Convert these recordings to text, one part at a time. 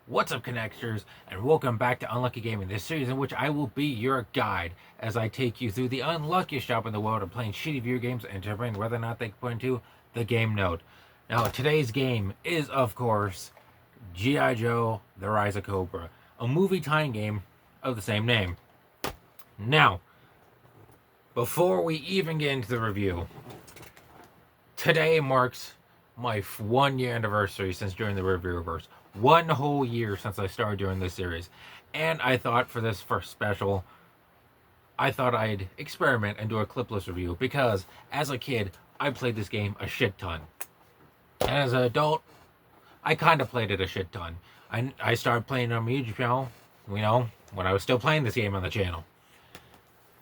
What's up, connectors, and welcome back to Unlucky Gaming, this series in which I will be your guide as I take you through the unluckiest job in the world of playing shitty video games and determining whether or not they can put into the game node. Now, today's game is, of course, G.I. Joe: The Rise of Cobra, a movie tie-in game of the same name. Now, before we even get into the review, today marks my 1 year anniversary since doing the Reviewverse. 1 whole year since I started doing this series. And I thought for this first special, I thought I'd experiment and do a clipless review. Because as a kid, I played this game a shit ton. And as an adult, I kind of played it a shit ton. I started playing on my YouTube channel, when I was still playing this game on the channel.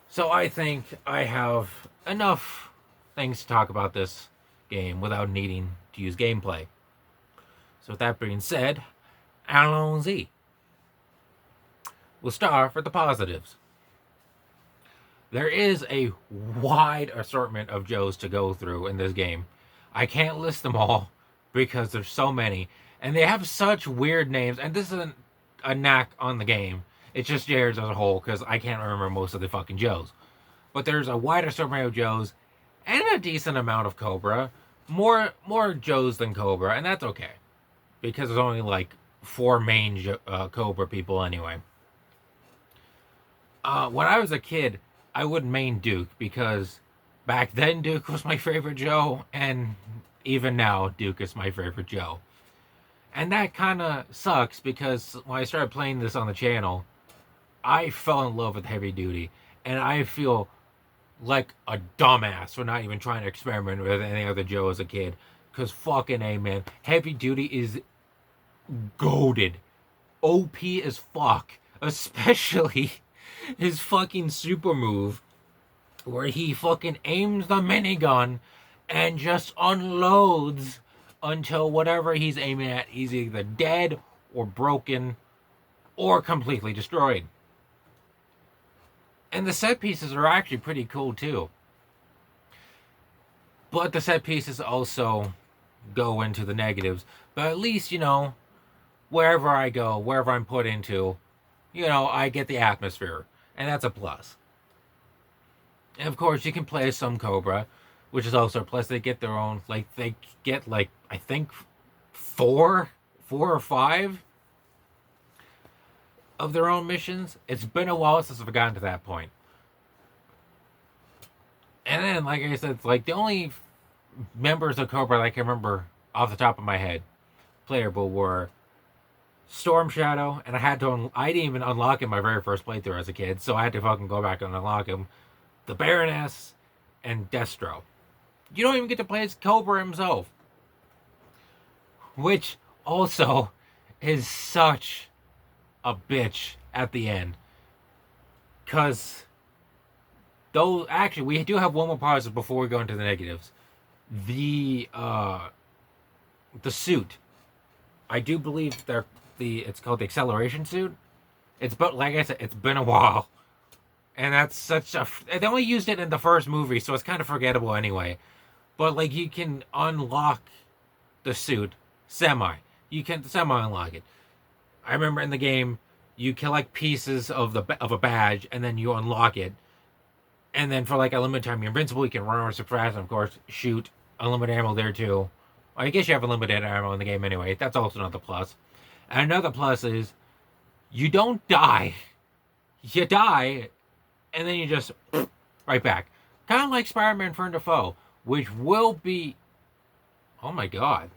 So I think I have enough things to talk about this game without needing to use gameplay. So with that being said, allons-y. We'll start with the positives. There is a wide assortment of Joes to go through in this game. I can't list them all because there's so many. And they have such weird names. And this isn't a knack on the game. It's just theirs as a whole because I can't remember most of the fucking Joes. But there's a wide assortment of Joes and a decent amount of Cobra. More Joes than Cobra, and that's okay. Because there's only like 4 main Cobra people anyway. When I was a kid, I would main Duke because back then Duke was my favorite Joe, and even now Duke is my favorite Joe. And that kind of sucks because when I started playing this on the channel, I fell in love with Heavy Duty, and I feel like a dumbass for not even trying to experiment with any other Joe as a kid. Because fucking A, man. Heavy Duty is goated. OP as fuck. Especially his fucking super move where he fucking aims the minigun and just unloads until whatever he's aiming at is either dead or broken or completely destroyed. And the set pieces are actually pretty cool too. But the set pieces also go into the negatives. But at least, wherever I go, wherever I'm put into, I get the atmosphere. And that's a plus. And of course, you can play as some Cobra, which is also a plus. They get their own, I think 4 or 5 of their own missions. It's been a while since I've gotten to that point. And then, like I said, it's like the only members of Cobra that I can remember off the top of my head, playable, were Storm Shadow, and I didn't even unlock him my very first playthrough as a kid, so I had to fucking go back and unlock him. The Baroness, and Destro. You don't even get to play as Cobra himself. Which also is such a bitch at the end. Because actually, we do have one more positive before we go into the negatives. The suit. I do believe it's called the acceleration suit. But like I said, it's been a while. And that's they only used it in the first movie, so it's kind of forgettable anyway. But you can unlock the suit You can semi-unlock it. I remember in the game, you collect pieces of a badge, and then you unlock it. And then for a limited time, you're invincible. You can run or suppress, and of course, shoot. Unlimited ammo there too. Well, I guess you have unlimited ammo in the game anyway. That's also another plus. And another plus is, you don't die. You die, and then you just right back. Kind of like Spider-Man Friend or Foe, which will be... Oh my god.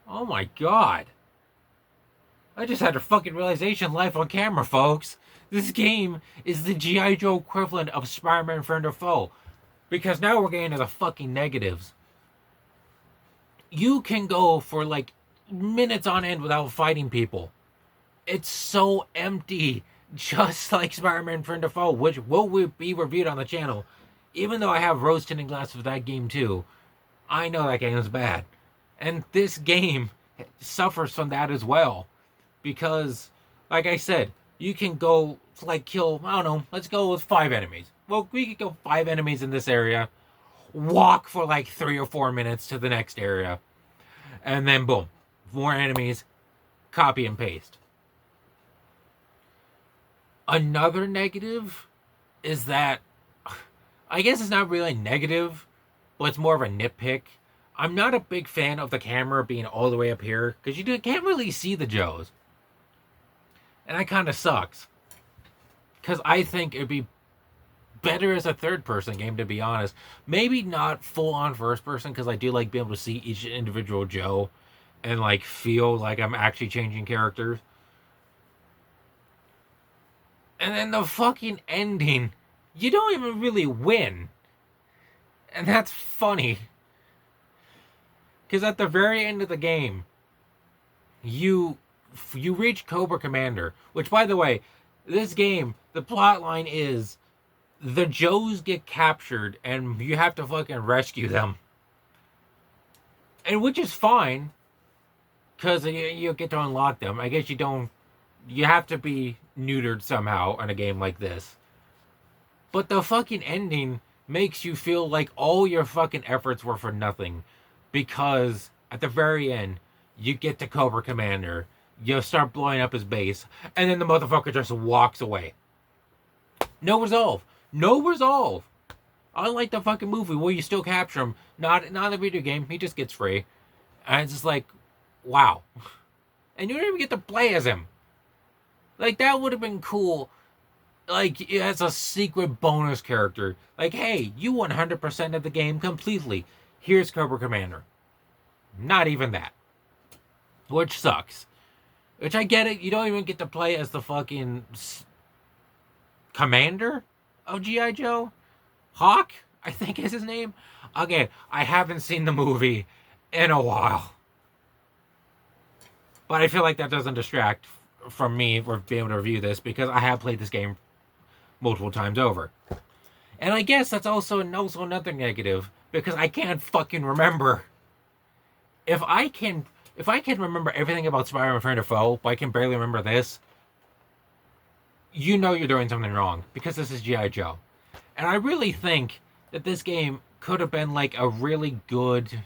Oh my god. I just had a fucking realization live on camera, folks. This game is the G.I. Joe equivalent of Spider-Man Friend or Foe. Because now we're getting to the fucking negatives. You can go for minutes on end without fighting people. It's so empty. Just like Spider-Man Friend or Foe, which will be reviewed on the channel. Even though I have rose tinted glasses for that game too, I know that game is bad. And this game suffers from that as well. Because, like I said, you can go, like, kill, I don't know, let's go with 5 enemies. Well, we could go 5 enemies in this area, walk for like 3 or 4 minutes to the next area, and then boom, more enemies, copy and paste. Another negative is that, I guess it's not really negative, but it's more of a nitpick. I'm not a big fan of the camera being all the way up here, because you can't really see the Joes. And that kind of sucks. Because I think it'd be better as a third-person game, to be honest. Maybe not full-on first-person, because I do like being able to see each individual Joe and, like, feel like I'm actually changing characters. And then the fucking ending, you don't even really win. And that's funny. Because at the very end of the game, you reach Cobra Commander. Which, by the way, this game, the plot line is the Joes get captured and you have to fucking rescue them. And which is fine, because you get to unlock them. I guess you have to be neutered somehow in a game like this. But the fucking ending makes you feel like all your fucking efforts were for nothing. Because at the very end, you get to Cobra Commander, you start blowing up his base, and then the motherfucker just walks away. No resolve. No resolve. Unlike the fucking movie where you still capture him. Not in the video game, he just gets free. And it's just like, wow. And you don't even get to play as him. Like, that would have been cool. Like, as a secret bonus character. Like, hey, you 100% of the game completely. Here's Cobra Commander. Not even that. Which sucks. Which I get it. You don't even get to play as the fucking commander of G.I. Joe. Hawk, I think is his name. Again, I haven't seen the movie in a while. But I feel like that doesn't distract from me for being able to review this, because I have played this game multiple times over. And I guess that's also another negative, because I can't fucking remember. If I can remember everything about Spider-Man Friend or Foe, but I can barely remember this, you know you're doing something wrong, because this is G.I. Joe. And I really think that this game could have been like a really good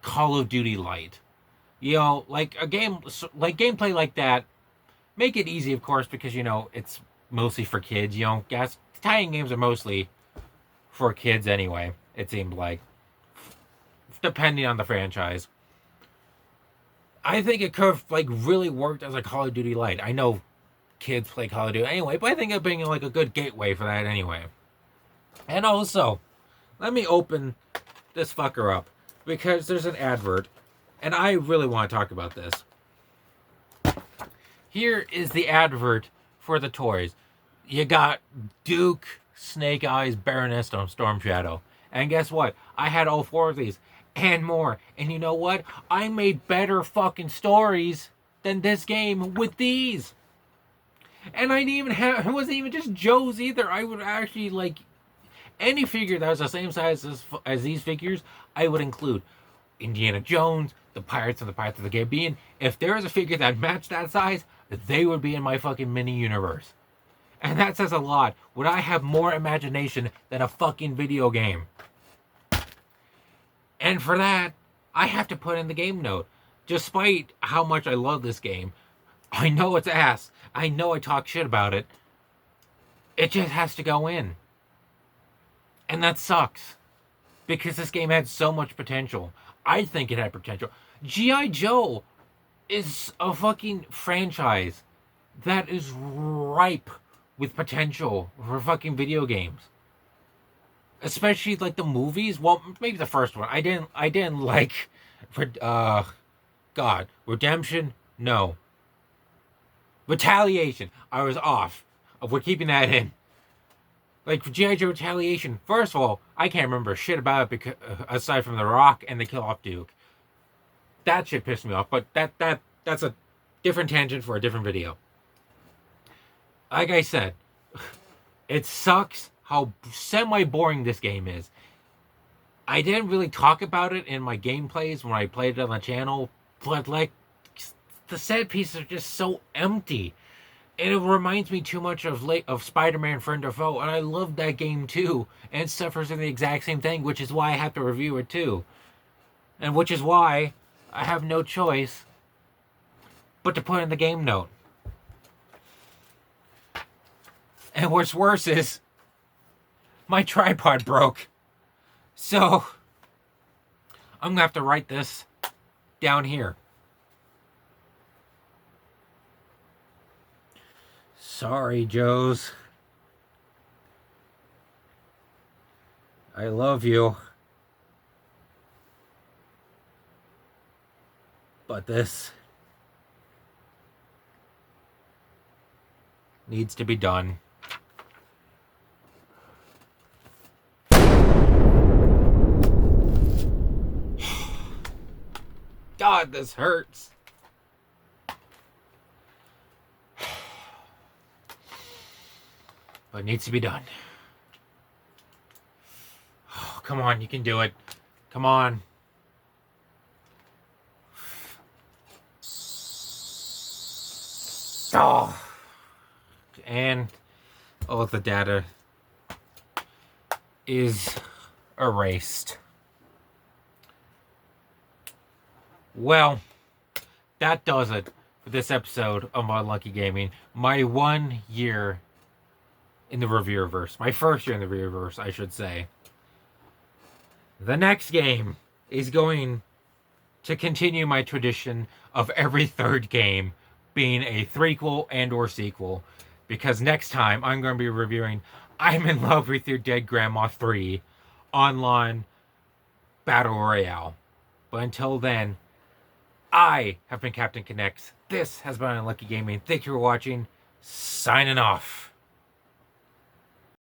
Call of Duty Light. You know, like a game, like gameplay like that. Make it easy, of course, because, you know, it's mostly for kids. You know, tie-in games are mostly for kids anyway, it seemed like. Depending on the franchise. I think it could have, like, really worked as a Call of Duty Light. I know kids play Call of Duty anyway, but I think it'd be like a good gateway for that anyway. And also, let me open this fucker up, because there's an advert, and I really want to talk about this. Here is the advert for the toys. You got Duke, Snake Eyes, Baroness, and Storm Shadow. And guess what? I had all 4 of these and more. And you know what? I made better fucking stories than this game with these. And I didn't even have, it wasn't even just Joe's either. I would actually, like, any figure that was the same size as these figures, I would include Indiana Jones, the Pirates of the Caribbean. If there was a figure that matched that size, they would be in my fucking mini universe. And that says a lot. Would I have more imagination than a fucking video game? And for that, I have to put in the game note. Despite how much I love this game, I know it's ass. I know I talk shit about it. It just has to go in. And that sucks. Because this game had so much potential. I think it had potential. G.I. Joe is a fucking franchise that is ripe with potential for fucking video games. Especially like the movies. Well, maybe the first one. I didn't like Redemption? No. Retaliation. I was off. We're keeping that in. Like, G.I. Joe Retaliation. First of all, I can't remember shit about it because, aside from The Rock and the kill off Duke. That shit pissed me off. But that's a different tangent for a different video. Like I said, it sucks how semi-boring this game is. I didn't really talk about it in my gameplays when I played it on the channel, but like the set pieces are just so empty. And it reminds me too much of Spider-Man Friend or Foe, and I love that game too. And it suffers from the exact same thing, which is why I have to review it too. And which is why I have no choice but to put in the game note. And what's worse is my tripod broke. So I'm gonna have to write this down here. Sorry, Joes. I love you. But this needs to be done. God, this hurts. But it needs to be done. Oh, come on, you can do it. Come on. Oh. And all of the data is erased. Well, that does it for this episode of Unlucky Gaming. My 1 year in the Reviewerverse. My first year in the Reviewerverse, I should say. The next game is going to continue my tradition of every third game being a threequel and or sequel. Because next time, I'm going to be reviewing I'm in Love with Your Dead Grandma 3 online Battle Royale. But until then, I have been Captain Connects. This has been Unlucky Gaming. Thank you for watching. Signing off.